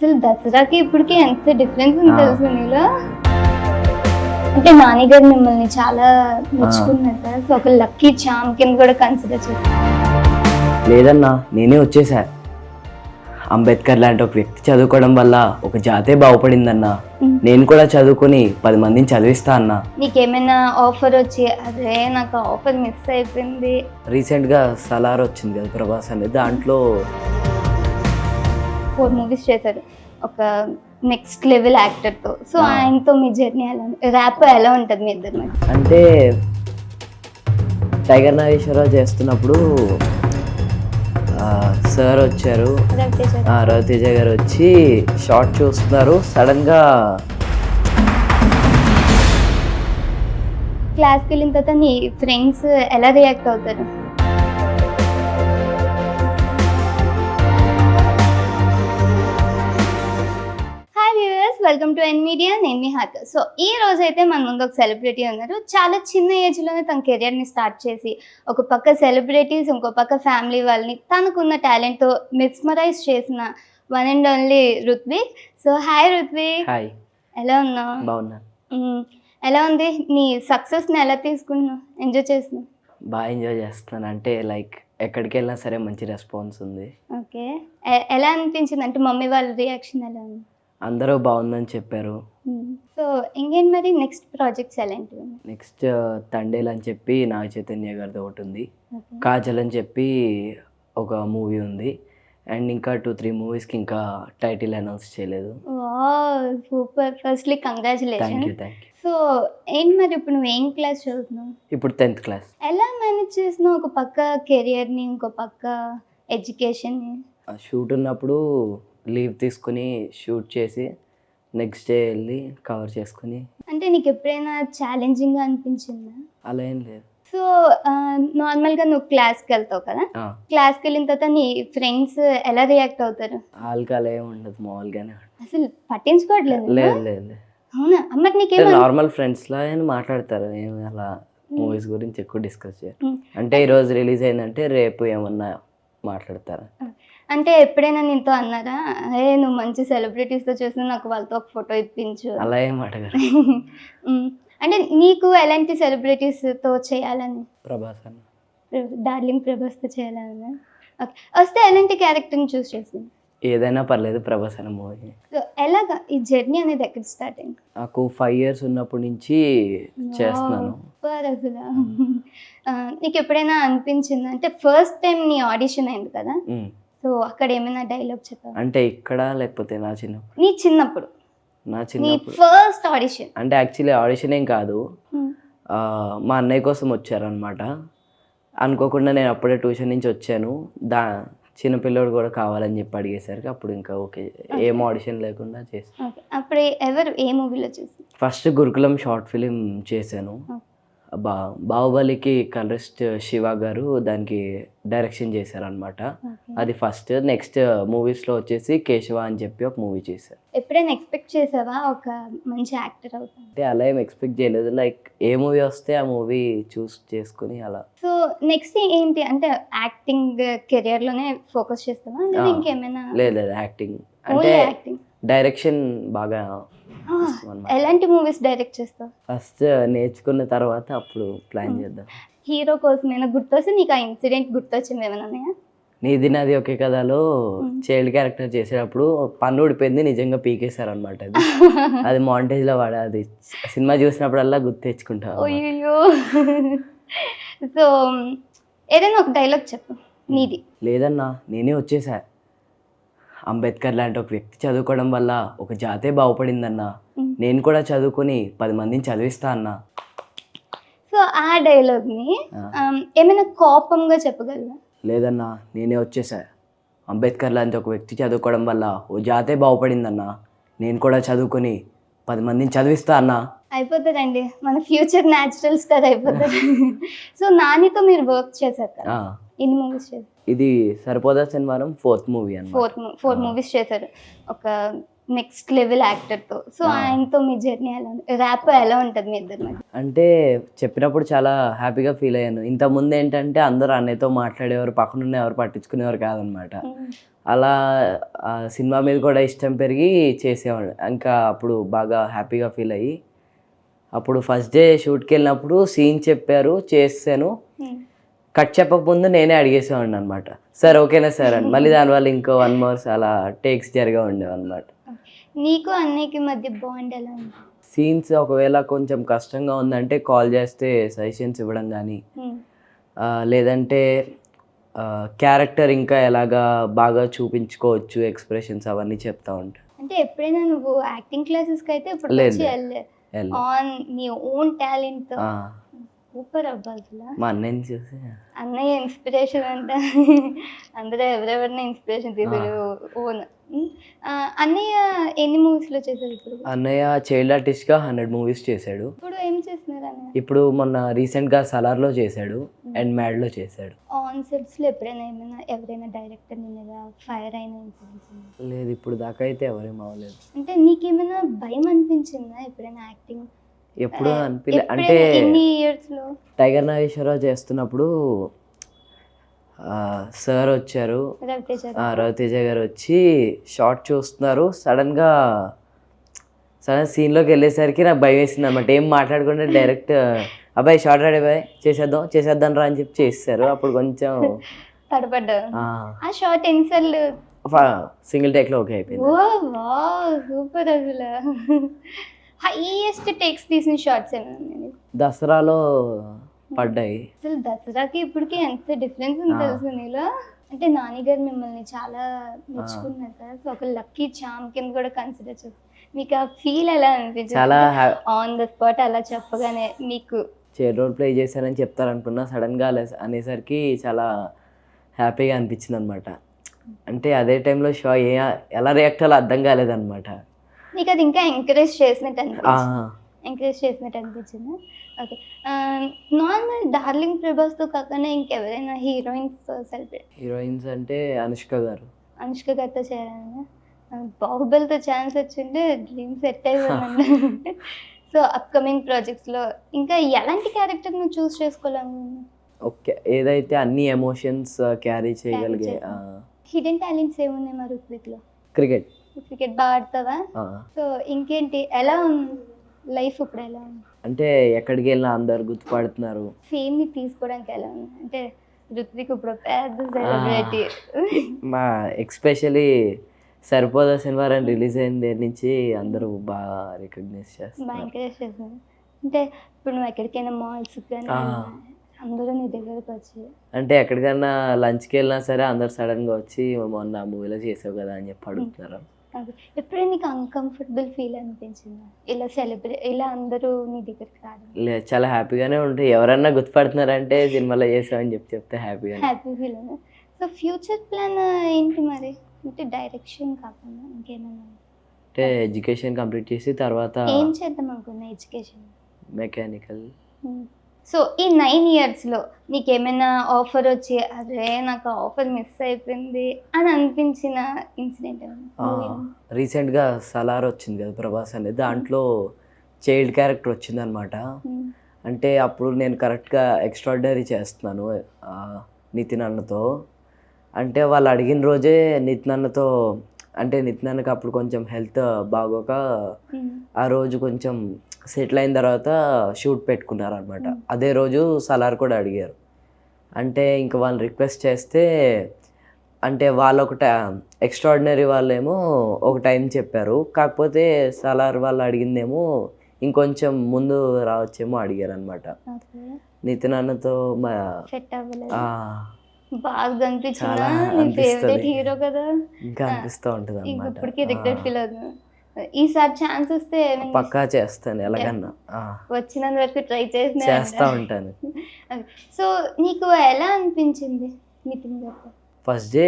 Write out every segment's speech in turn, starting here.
అసలు దసరాకి ఇప్పటికి ఎంత డిఫరెన్స్ ఉంది తెలుసు నీలో. అంటే నాని గారు మిమ్మల్ని చాలా మెచ్చుకున్నారు కదా, సో ఒక లక్కీ చామ్ కింద కూడా కన్సిడర్ చేస్తారు. లేదన్నా, నేనే వచ్చేసా. అంబేద్కర్ లాంటి ఒక వ్యక్తి చదువుకోవడం వల్ల ఒక జాతే బాగుపడిందన్నా. నేను కూడా చదువుకుని 10 మందిని చదివిస్తా అన్నా. నీకేమైనా ఆఫర్ వచ్చి అదే నాకు ఆఫర్ మిస్ అయిపోయింది? రీసెంట్గా సలార్ వచ్చింది కదా ప్రభాస్ అనేది, దాంట్లో 4 మూవీస్ చేశారు ఒక నెక్స్ట్ లెవెల్ యాక్టర్తో. సో ఆయనతో మీ జర్నీ ఎలా ర్యాప్ ఎలా ఉంటుంది మీ ఇద్దరు మధ్య? అంటే టైగర్ నాగేశ్వరరావు చేస్తున్నప్పుడు సార్ వచ్చారు, రవితేజ గారు వచ్చి షార్ట్ చూస్తున్నారు. సడన్గా క్లాస్కి వెళ్ళిన తర్వాత నీ ఫ్రెండ్స్ ఎలా రియాక్ట్ అవుతారు? వెల్కమ్ టు ఎన్ మీడియా, నేను మీ హార్ట్. సో ఈ రోజు అయితే మన ముందు ఒక సెలబ్రిటీ ఉన్నారు. చాలా చిన్న ఏజ్లోనే తన కెరియర్ని స్టార్ట్ చేసి ఒక పక్క సెలబ్రిటీస్, ఇంకో పక్క ఫ్యామిలీ వాళ్ళని తనకున్న టాలెంట్తో మెస్మరైజ్ చేసిన one and only Ruthvik. So hi Ruthvik. Hi, ఎలా ఉన్నావు? బాగున్నా. ఎలా ఉంది నీ సక్సెస్ని? ఎలా తీసుకుంటున్నావు? ఎంజాయ్ చేస్తున్నావు? బాగా ఎంజాయ్ చేస్తున్నాను. అంటే లైక్ ఎక్కడికి వెళ్ళినా సరే మంచి రెస్పాన్స్ ఉంది. ఓకే, ఎలా అనిపించింది? అంటే మమ్మీ వాళ్ళ రియాక్షన్ ఎలా ఉంది? అందరూ బాగుందని చెప్పారు. సో ఇంకేంటి మరి నెక్స్ట్ ప్రాజెక్ట్స్ ఎలాంటివి? నెక్స్ట్ తండేల్ అని చెప్పి నాగ చైతన్య గారిది ఒకటి ఉంది, కాజల్ అని చెప్పి ఒక మూవీ ఉంది, అండ్ ఇంకా 2-3 మూవీస్కి ఇంకా టైటిల్ అనౌన్స్ చేయలేదు. Super, firstly congratulation. Thank you. So ఏంటి మరి ఇప్పుడు నువ్వు ఏం క్లాస్ చదువుతున్నావు? ఇప్పుడు 10th క్లాస్. ఎలా మేనేజ్ చేస్తున్నావు ఒక పక్క కెరియర్ని, ఇంకో పక్క ఎడ్యుకేషన్ని? షూట్ ఉన్నప్పుడు లీవ్ తీసుకుని షూట్ చేసి నెక్స్ట్ డే వెళ్ళి కవర్ చేసుకుని. అంటే నీకు ఎప్పుడైనా ఛాలెంజింగ్గా అనిపించిందా? అలా ఏం లేదు. సో నార్మల్గా నువ్వు క్లాస్కి వెళ్తావు కదా, క్లాస్కి వెళ్ళిన తర్వాత నీ ఫ్రెండ్స్ ఎలా రియాక్ట్ అవుతారు? వాళ్ళకి అలా ఏమి ఉండదు, మామూలుగానే. అసలు పట్టించుకోవట్లేదు? లేదు లేదు. అవునా? మరి నీకేం నార్మల్ ఫ్రెండ్స్ లా మాట్లాడతారు, ఏమి అలా మూవీస్ గురించి ఎక్కువ డిస్కస్ చేయరు. అంటే ఈరోజు రిలీజ్ అయిందంటే రేపు ఏమన్నా మాట్లాడతారా? అంటే ఎప్పుడైనా నీతో అన్నారా, అరే నువ్వు మంచి సెలబ్రిటీస్తో చూసిన నాకు వాళ్ళతో ఒక ఫోటో ఇప్పించు? అలా ఏం అడగరు. అంటే నీకు ఎలాంటి సెలబ్రిటీస్తో చేయాలని? ప్రభాస్ అన్న, డార్లింగ్ ప్రభాస్తో చేయాలని. ఓకే, వస్తే ఎలాంటి క్యారెక్టర్ని చూస్ చేసింది? ఏదైనా పర్లేదు, ప్రభాస్ అన్న మూవీ. సో ఎలాగా ఈ జర్నీ అనేది ఎక్కడ స్టార్ట్ అయింది? నాకు 5 years ఉన్నప్పటి నుంచి చేస్తున్నాను. అసలు నీకు ఎప్పుడైనా అనిపించింది అంటే ఫస్ట్ టైం నీ ఆడిషన్ అయింది కదా, సో అక్కడ ఏమైనా డైలాగ్ చెప్పావు? అంటే ఇక్కడ లేకపోతే నా చిన్నప్పుడు? నీ చిన్నప్పుడు ఫస్ట్ ఆడిషన్. అంటే యాక్చువల్లీ ఆడిషన్ ఏం కాదు, మా అన్నయ్య కోసం వచ్చారనమాట. అనుకోకుండా నేను అప్పుడే ట్యూషన్ నుంచి వచ్చాను, చిన్నపిల్లోడు కూడా కావాలని చెప్పి అడిగేసరికి అప్పుడు ఇంకా ఓకే, ఏం ఆడిషన్ లేకుండా చేసాను. అప్పుడు ఎవరు ఏ మూవీలో చేసి? ఫస్ట్ గురుకులం షార్ట్ ఫిలిం చేశాను. బాహుబలికి కలరిస్ట్ శివ గారు దానికి డైరెక్షన్ చేశారనమాట. అది ఫస్ట్. నెక్స్ట్ మూవీస్లో వచ్చేసి కేశవ అని చెప్పి ఒక మూవీ చేశారు. ఎప్పుడైనా ఎక్స్పెక్ట్ చేసావా ఒక మంచి యాక్టర్ అవుతా? అంటే అలా ఏం ఎక్స్పెక్ట్ చేయలేదు, లైక్ ఏ మూవీ వస్తే ఆ మూవీ చూస్ చేసుకుని అలా. సో నెక్స్ట్ ఏంటి అంటే యాక్టింగ్ కెరియర్లోనే ఫోకస్ చేస్తావా లేదా ఇంకేమైనా? లేదు, యాక్టింగ్ అంటే డైరెక్షన్ బాగా. ఎలాంటి మూవీస్ డైరెక్ట్ చేస్తావు? ఫస్ట్ నేర్చుకున్న తర్వాత అప్పుడు ప్లాన్ చేద్దాం. హీరో కోసమైనా గుర్తొస్తే నీకు ఆ ఇన్సిడెంట్ గుర్తొచ్చింది ఏమైనా? నీది నాది ఒకే కథలో చైల్డ్ క్యారెక్టర్ చేసేటప్పుడు పన్ను ఊడిపోయింది, నిజంగా పీకేశారు అనమాట. అది మాంటేజ్లో వాడా, అది సినిమా చూసినప్పుడల్లా గుర్తు తెచ్చుకుంటా. అయ్యో. సో ఏదైనా ఒక డైలాగ్ చెప్పు నీది. లేదన్నా, నేనే వచ్చేసా. అంబేద్కర్ లాంటి ఒక వ్యక్తి చదువుకోవడం వల్ల ఒక జాతే బాగుపడిందన్నా. నేను కూడా చదువుకుని 10 మందిని చదివిస్తా అన్నా. సో ఆ డైలాగ్ని ఏమైనా కోపంగా చెప్పగలవా? లేదన్నా, నేనే వచ్చేసా. అంబేద్కర్ లాంటి ఒక వ్యక్తి చదువుకోవడం వల్ల ఓ జాతే బాగుపడిందన్నా. నేను కూడా చదువుకుని 10 మందిని చదివిస్తా అన్నా. అయిపోతుందండి, మన ఫ్యూచర్ న్యాచురల్ స్టార్ అయిపోతుంది. సో నానితో మీరు వర్క్ చేశారు కదా, ఎన్ని మూవీస్ చేశారు? ఇది సరిపోదా శనివారం 4th మూవీ అన్నమాట. 4 మూవీస్ చేశారు ఒక నెక్స్ట్ లెవెల్ యాక్టర్తో. సో ఆయనతో మీ జర్నీ ఎలా ఉంది? ర్యాప్ ఎలా ఉంటుంది మీ ఇద్దరి మధ్య? అంటే చెప్పినప్పుడు చాలా హ్యాపీగా ఫీల్ అయ్యాను. ఇంతకుముందు ఏంటంటే అందరూ అన్నయ్యతో మాట్లాడేవారు, పక్కనున్న ఎవరు పట్టించుకునేవారు కాదనమాట. అలా ఆ సినిమా మీద కూడా ఇష్టం పెరిగి చేసేవాడు. ఇంకా అప్పుడు బాగా హ్యాపీగా ఫీల్ అయ్యి అప్పుడు ఫస్ట్ డే షూట్కి వెళ్ళినప్పుడు సీన్ చెప్పారు, చేసాను. కట్ చెప్పకముందు నేనే అడిగేసేవాడిని అనమాట, సార్ ఓకేనా సార్ అని. మళ్ళీ దానివల్ల ఇంకో 1 మోర్స్ అలా టేక్స్ జరిగా ఉండేవి అనమాట. నీకు అన్నయ్యకి మధ్య బాండ్ ఎలా ఉంది? సీన్స్ ఒకవేళ కొంచెం కష్టంగా ఉందంటే కాల్ చేస్తే సజెషన్స్ ఇవ్వడం కానీ, లేదంటే క్యారెక్టర్ ఇంకా ఎలాగా బాగా చూపించుకోవచ్చు, ఎక్స్ప్రెషన్స్ అవన్నీ చెప్తా ఉంటాను. అంటే ఎప్పుడైనా నువ్వు యాక్టింగ్ క్లాసెస్కి అయితే ఇప్పుడు లేదు. ఆన్ నీ ఓన్ టాలెంట్ సూపర్ అబ్బా అసలు. మా అన్నయ్యని చూసి అన్నయ్య ఇన్స్పిరేషన్ అంట. అందరూ ఎవరెవరిని ఇన్స్పిరేషన్ తీసారు ఓన్. అన్నయ్య ఎన్ని మూవీస్లో చేశారు ఇప్పుడు? అన్నయ్య చైల్డ్ ఆర్టిస్ట్గా 100 మూవీస్ చేశాడు. ఇప్పుడు ఏం చేస్తున్నారు అన్నయ్య? ఇప్పుడు మొన్న రీసెంట్గా సలార్లో చేశాడు అండ్ మ్యాడ్లో చేశాడు. ఆన్ సెట్స్లో ఎప్పుడైనా ఎవరైనా డైరెక్టర్ మీద ఫైర్ అయిన ఇన్సిడెంట్స్? లేదు, ఇప్పుడు దాకా అయితే ఎవరేం అవ్వలేదు. అంటే నీకేమైనా భయం అనిపించిందా ఎప్పుడైనా యాక్టింగ్? ఎప్పుడు అనిపించలే. అంటే ఎన్ని ఇయర్స్లో? టైగర్ నాగేశ్వరరావు చేస్తున్నప్పుడు సార్ వచ్చారు, రవితేజ గారు వచ్చి షార్ట్ చూస్తున్నారు. సడన్ సీన్లోకి వెళ్ళేసరికి నాకు భయం వేసింది అనమాట. ఏం మాట్లాడకుండా డైరెక్ట్ అబ్బాయి షార్ట్ రెడీ బాయ్ చేసేద్దాం రా అని చెప్పి చేస్తారు. అప్పుడు కొంచెం తడపడ్డారు. ఆ షార్ట్ ఎన్నిసార్లు? సింగిల్ టేక్లో ఓకే అయిపోయింది. సూపర్ అసలు. హైయెస్ట్ టేక్స్ తీసిన షార్ట్స్ ఏమైనా? దసరాలో పడ్డాయి. అసలు దసరాకి ఇప్పటికి ఎంత డిఫరెన్స్ ఉంది తెలుసు నీలో. అంటే నాని గారు మిమ్మల్ని చాలా మెచ్చుకున్నారు కదా, సో ఒక లక్కీ చామ్ కింద కూడా కన్సిడర్ చేస్తారు. మీకు ఆ ఫీల్ ఎలా అనిపించింది? చాలా ఆన్ ద స్పాట్ అలా చెప్పగానే మీకు చైర్ రోల్ ప్లే చేశారని చెప్తారనుకున్నా, సడన్గా అనేసరికి చాలా హ్యాపీగా అనిపించింది అనమాట. అంటే అదే టైంలో షో ఎలా రియాక్ట్ అవ్వాలో అర్థం కాలేదన్నమాట. నీకు అది ఇంకా ఎంకరేజ్ చేసినట్టు అనిపించింది. ఓకే, నార్మల్ డార్లింగ్ ప్రభాస్తో కాకుండా ఇంకెవరైనా హీరోయిన్స్ అంటే అనుష్క గారితో చేయాలన్నా? బాహుబలితో ఛాన్స్ వచ్చింటే డ్రీమ్ సెట్ అయిపోయిందండి. సో అప్కమింగ్ ప్రాజెక్ట్స్లో ఇంకా ఎలాంటి క్యారెక్టర్ నువ్వు చూస్ చేసుకోవాలనుకున్నా? ఓకే, ఏదైతే అన్ని ఎమోషన్స్ క్యారీ చేయగలిగే. హిడెన్ టాలెంట్స్ ఏమున్నాయి మరి ఋత్విక్లో? క్రికెట్ బాగా ఆడతావా? సో ఇంకేంటి, ఎలా ఉంది లైఫ్ ఇప్పుడు? ఎలా ఉంది అంటే ఎక్కడికి వెళ్ళినా అందరు గుర్తుపడుతున్నారు. ఫేమ్ని తీసుకోవడానికి ఎలా ఉంది? అంటే ఋత్విక్ ఇప్పుడు పెద్ద సెలబ్రిటీ. మా ఎక్స్పెషలీ సరిపోదా సినిమా రిలీజ్ అయిన దగ్గర నుంచి అందరూ బాగా రికగ్నైజ్ చేస్తారు. అంటే ఇప్పుడు నువ్వు ఎక్కడికైనా మాల్స్ కానీ అందరూ నీ దగ్గరకు వచ్చి, అంటే ఎక్కడికైనా లంచ్కి వెళ్ళినా సరే అందరు సడన్గా వచ్చి మొన్న మూవీలో చేసావు కదా అని చెప్పి అడుగుతున్నారు. ఎప్పుడైనా నీకు అన్కంఫర్టబుల్ ఫీల్ అనిపించిందా ఇలా అందరూ నీ దగ్గరికి రావడం? లేదు, చాలా హ్యాపీగానే ఉంటుంది. ఎవరన్నా గుర్తుపడుతున్నారంటే సినిమాలో చేసామని చెప్తే హ్యాపీ ఫీల్ అన్నా. సో ఫ్యూచర్ ప్లాన్ ఏంటి మరి? అంటే డైరెక్షన్ కాకుండా ఇంకేమైనా? అంటే ఎడ్యుకేషన్ కంప్లీట్ చేసి తర్వాత ఏం చేద్దాం అనుకున్నా? Education mechanical. సో ఈ 9 ఇయర్స్లో నీకేమైనా ఆఫర్ వచ్చి అదే నాకు ఆఫర్ మిస్ అయిపోయింది అని అనిపించిన ఇన్సిడెంట్ ఏమైనా? రీసెంట్గా సలార్ వచ్చింది కదా ప్రభాస్ అనేది, దాంట్లో చైల్డ్ క్యారెక్టర్ వచ్చింది అనమాట. అంటే అప్పుడు నేను కరెక్ట్గా ఎక్స్ట్రాడినరీ చేస్తున్నాను నితిన్ అన్నతో. అంటే వాళ్ళు అడిగిన రోజే నితిన్ అన్నకి అప్పుడు కొంచెం హెల్త్ బాగోక ఆ రోజు కొంచెం సెటిల్ అయిన తర్వాత షూట్ పెట్టుకున్నారు అనమాట. అదే రోజు సలార్ కూడా అడిగారు. అంటే ఇంకా వాళ్ళు రిక్వెస్ట్ చేస్తే, అంటే వాళ్ళు ఎక్స్ట్రాడినరీ వాళ్ళేమో ఒక టైం చెప్పారు, కాకపోతే సలార్ వాళ్ళు అడిగిందేమో ఇంకొంచెం ముందు రావచ్చేమో అడిగారు అనమాట. నితిన్ అన్నతో బాగా హీరో కదా, ఇంకా అనిపిస్తూ ఉంటుంది అనమాట. ఇప్పటికీ రిగ్రెట్ ఫీల్ అవుతుంది. ఈసారి ఛాన్స్ వస్తే పక్కా చేస్తాను, ఎలాగన్నా వచ్చినంత వరకు ట్రై చేస్తా ఉంటాను. సో నీకు ఎలా అనిపించింది నితిన్ గారు? ఫస్ట్ డే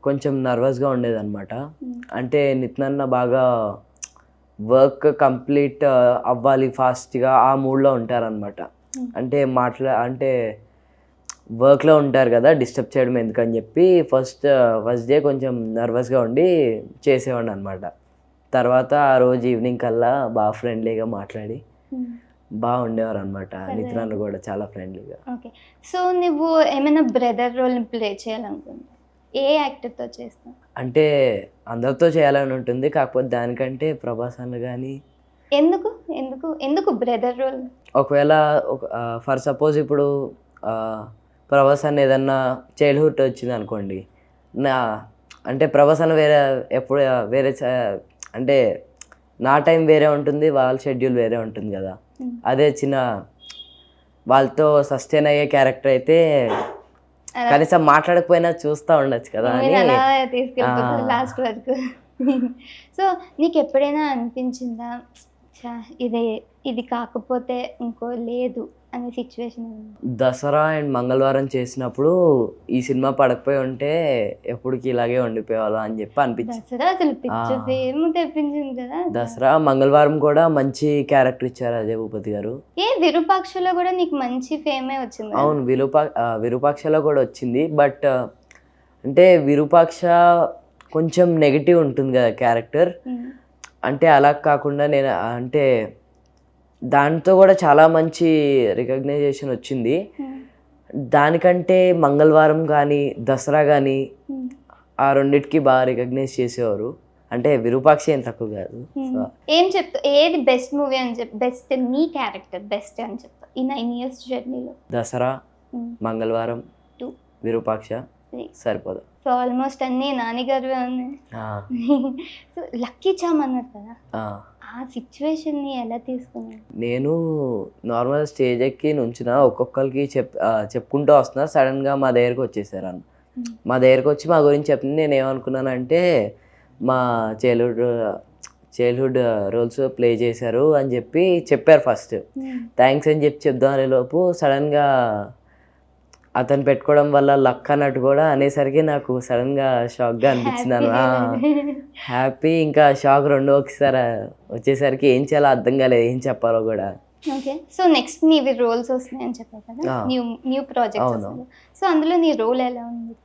కొంచెం నర్వస్గా ఉండేదన్నమాట. అంటే నితిన్ అన్న బాగా వర్క్ కంప్లీట్ అవ్వాలి ఫాస్ట్గా ఆ మూడ్లో ఉంటారనమాట. అంటే వర్క్లో ఉంటారు కదా, డిస్టర్బ్ చేయడం ఎందుకని చెప్పి ఫస్ట్ డే కొంచెం నర్వస్గా ఉండి చేసేవాడిని అనమాట. తర్వాత ఆ రోజు ఈవినింగ్ కల్లా బాగా ఫ్రెండ్లీగా మాట్లాడి బాగా ఉండేవారు అనమాట. నితిన్ అన్న కూడా చాలా ఫ్రెండ్లీగా. ఓకే, సో నువ్వు ఏమైనా బ్రదర్ రోల్ ప్లే చేయాలనుకుంటా? ఏ యాక్టర్తో చేస్తావు? అంటే అందరితో చేయాలని ఉంటుంది, కాకపోతే దానికంటే ప్రభాస్ అన్న కానీ. ఎందుకు ఎందుకు ఎందుకు బ్రదర్ రోల్? ఒకవేళ ఫర్ సపోజ్ ఇప్పుడు ఆ, ప్రభాస్ అన్న ఏదన్నా చైల్డ్హుడ్ వచ్చింది అనుకోండి, నా అంటే ప్రభాస్ అన్న వేరే ఎప్పుడు వేరే అంటే నా టైం వేరే ఉంటుంది, వాళ్ళ షెడ్యూల్ వేరే ఉంటుంది కదా. అదే చిన్న వాళ్ళతో సస్టైన్ అయ్యే క్యారెక్టర్ అయితే కనీసం మాట్లాడకపోయినా చూస్తూ ఉండొచ్చు కదా అని. అలా తీసుకెళ్ళిపోతుంది లాస్ట్ వరకు. సో నీకు ఎప్పుడైనా అనిపించిందా ఛా, ఇది కాకపోతే ఇంకో లేదు అనే సిచ్యువేషన్? దసరా అండ్ మంగళవారం చేసినప్పుడు ఈ సినిమా పడకపోయి ఉంటే ఎప్పటికి ఇలాగే ఉండిపోయేవాళ్ళం అని చెప్పి అనిపించింది. దసరా అసలు పిక్చర్ ఫేమ్ తెప్పించింది కదా. దసరా మంగళవారం కూడా మంచి క్యారెక్టర్ ఇచ్చారు అజయ్ భూపతి గారు. విరూపాక్షలో కూడా నీకు మంచి ఫేమే వచ్చింది. అవును, విరూపాక్షలో కూడా వచ్చింది. బట్ అంటే విరూపాక్ష కొంచెం నెగిటివ్ ఉంటుంది కదా క్యారెక్టర్. అంటే అలా కాకుండా నేను అంటే దాంతో కూడా చాలా మంచి రికగ్నైజేషన్ వచ్చింది. దానికంటే మంగళవారం కానీ దసరా కానీ ఆ రెండిటికి బాగా రికగ్నైజ్ చేసేవారు. అంటే విరూపాక్ష ఏం తక్కువ కాదు. ఏం చెప్తా, ఏది బెస్ట్ మూవీ అని చెప్పి, బెస్ట్ నీ క్యారెక్టర్ బెస్ట్ అని చెప్తా ఈ 9 years జర్నీలో? దసరా, మంగళవారం, 2, విరూపాక్ష సరిపోదు. సో ఆల్మోస్ట్ అన్ని నాని గారు ఉన్నాయి. సో లక్కీ చామ్ అన్నారు కదా, ఆ సిచ్యువేషన్ని ఎలా తీసుకున్నాను? నేను నార్మల్ స్టేజ్ ఎక్కి నుంచిన ఒక్కొక్కరికి చెప్పుకుంటూ వస్తున్నా, సడన్గా మా దగ్గరకు వచ్చేసారు అన్న. మా దగ్గరకు వచ్చి మా గురించి చెప్పింది. నేను ఏమనుకున్నానంటే మా చైల్డ్హుడ్ రోల్స్ ప్లే చేశారు అని చెప్పారు ఫస్ట్. థ్యాంక్స్ అని చెప్దాం అనే లోపు సడన్గా అతను పెట్టుకోవడం వల్ల లక్ అన్నట్టు కూడా అనేసరికి నాకు సడన్గా షాక్గా అనిపించింది అన్న. హ్యాపీ ఇంకా షాక్ రెండు ఒకసారి వచ్చేసరికి ఏం చేయాలో అర్థం కాలేదు, ఏం చెప్పాలో కూడా. ఓకే, సో నెక్స్ట్ నీవి రోల్స్ వస్తున్నాయని చెప్పారు కదా, న్యూ ప్రాజెక్ట్స్. సో అందులో నీ రోల్ ఎలా ఉంది?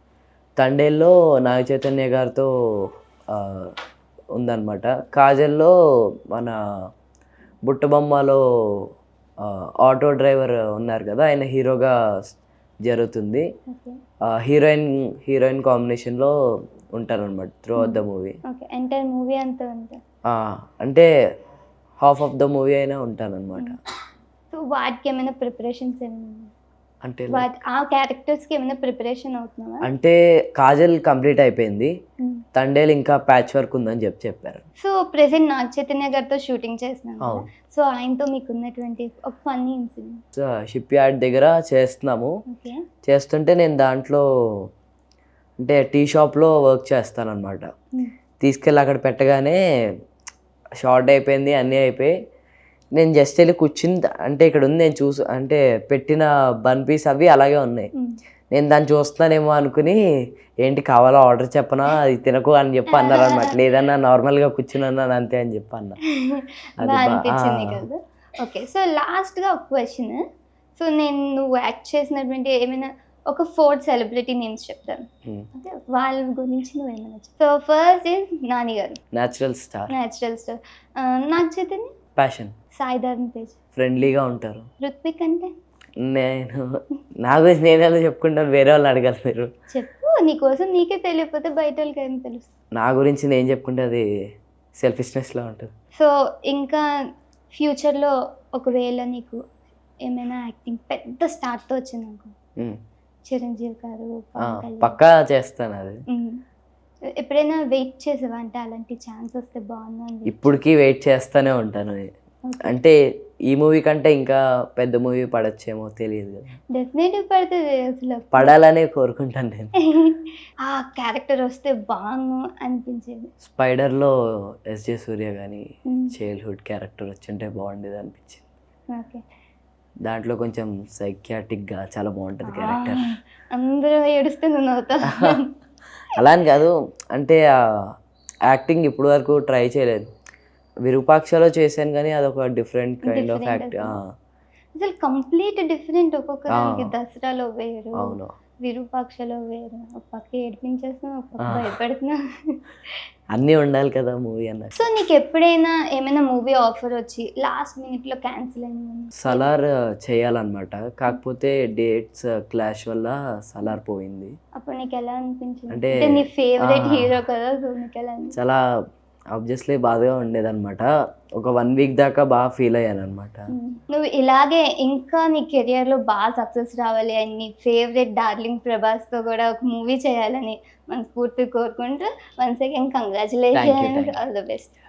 తండేల్లో నాగ చైతన్య గారితో ఉందన్నమాట. కాజల్లో మన బుట్టబొమ్మలో ఆటో డ్రైవర్ ఉన్నారు కదా, ఆయన హీరోగా జరుగుతుంది. హీరోయిన్ కాంబినేషన్లో ఉంటారనమాట through out the movie. Entire movie అంతా అంటే హాఫ్ ఆఫ్ ద మూవీ అయినా ఉంటానన్నమాట. సో వాటికి ఏమైనా ప్రిపరేషన్స్ ఏమైనా అంటే ఆ క్యారెక్టర్స్కి ఏమైనా ప్రిపరేషన్ అవుతున్నావా? అంటే కాజల్ కంప్లీట్ అయిపోయింది, తండేలు ఇంకా ప్యాచ్ వర్క్ ఉందని చెప్పారు. సో ప్రెసెంట్ నాగ చైతన్య గారితో షూటింగ్ చేస్తున్నాను. సో ఆయనతో మీకు ఉన్నటువంటి ఒక ఫన్నీ ఇన్సిడెంట్? షిప్ యార్డ్ దగ్గర చేస్తున్నాము. చేస్తుంటే నేను దాంట్లో అంటే టీ షాప్లో వర్క్ చేస్తాను అనమాట. తీసుకెళ్ళి అక్కడ పెట్టగానే షార్ట్ అయిపోయింది, అన్నీ అయిపోయి నేను జస్ట్ వెళ్ళి కూర్చుని, అంటే ఇక్కడ ఉంది నేను అంటే పెట్టిన బన్ పీస్ అవి అలాగే ఉన్నాయి. నేను దాన్ని చూస్తున్నానేమో అనుకుని ఏంటి కావాలో ఆర్డర్ చెప్పనా, అది తినకు అని చెప్పి అన్నారు అనమాట. లేదన్నా నార్మల్గా కూర్చున్నాను అంతే అని చెప్పి అన్నా. ఓకే, సో లాస్ట్గా ఒక క్వశ్చన్. సో నువ్వు యాక్ట్ చేసినటువంటి ఏమైనా ఒక 4 సెలబ్రిటీ నేమ్స్ చెప్తాను, అంటే వాళ్ళ గురించి నువ్వేమైనా. సో ఫస్ట్ ఇస్ నాని గారు, natural star. Naga Chaitanya passion. Sai Dharam Tej ఫ్రెండ్లీగా ఉంటారు. రుత్విక్ అంటే నేను నా గురించి నేనే చెప్పుకుంటాను, వేరే వాళ్ళని అడగాలి మీరు. చెప్పు, నీకోసం నీకే తెలియకపోతే బయట వాళ్ళకి ఏం తెలుసు? నా గురించి నేను చెప్పుకుంటే అది సెల్ఫిష్నెస్లో ఉంటుంది. సో ఇంకా ఫ్యూచర్లో ఒకవేళ నీకు ఏమైనా యాక్టింగ్ పెద్ద స్టార్ట్తో వచ్చింది అనుకో, చిరంజీవి గారు పక్కా చేస్తాను. అది ఎప్పుడైనా వెయిట్ చేసేవా, అంటే అలాంటి ఛాన్స్ వస్తే బాగుంది? ఇప్పటికీ వెయిట్ చేస్తూనే ఉంటాను. అంటే ఈ మూవీ కంటే ఇంకా పెద్ద మూవీ పడచ్చేమో తెలియదు కదా. డెఫినెట్లీ పడుతుంది, అసలు పడాలనే కోరుకుంటాను నేను. ఆ క్యారెక్టర్ వస్తే బాగుండు అనిపించేది. స్పైడర్లో ఎస్జే సూర్య కానీ చైల్డ్హుడ్ క్యారెక్టర్ వచ్చింటే బాగుండేది అనిపించింది. ఓకే, దాంట్లో కొంచెం సైకియాటిక్గా చాలా బాగుంటుంది క్యారెక్టర్. అందరూ ఏడుస్తే నువ్వు అవుతావు. అలా అని కాదు, అంటే యాక్టింగ్ ఇప్పుడు వరకు ట్రై చేయలేదు. విరూపాక్షలో చేశాను కానీ అదొక డిఫరెంట్ కైండ్ ఆఫ్ యాక్ట్. అసలు కంప్లీట్ డిఫరెంట్, ఒక్కొక్కరికి దసరాలో వేరు, అవును, విరూపాక్షలో వేరు, ఒక పక్క ఏడిపించేస్తున్నావు, ఒక పక్క ఆ. భయపెడుతున్నావు. అన్నీ ఉండాలి కదా మూవీ అన్న. సో నీకు ఎప్పుడైనా ఏమైనా మూవీ ఆఫర్ వచ్చి లాస్ట్ మినిట్లో క్యాన్సిల్ అయింది? సలార్ చేయాలన్నమాట, కాకపోతే డేట్స్ క్లాష్ వల్ల సలార్ పోయింది. అప్పుడు నీకు ఎలా అనిపించింది? అంటే అంటే నీ ఫేవరెట్ ఆ. హీరో కదా, సో నీకు ఎలా అనిపించింది? చాలా ఆబ్వియస్లీ బాధగా ఉండేదన్నమాట. ఒక 1 వీక్ దాకా బాగా ఫీల్ అయ్యాను అనమాట. నువ్వు ఇలాగే ఇంకా నీ కెరియర్లో బాగా సక్సెస్ రావాలి అని నీ ఫేవరెట్ డార్లింగ్ ప్రభాస్తో కూడా ఒక మూవీ చేయాలని మనస్ఫూర్తిగా కోరుకుంటూ once again Thank you, congratulations, thank you. All the best.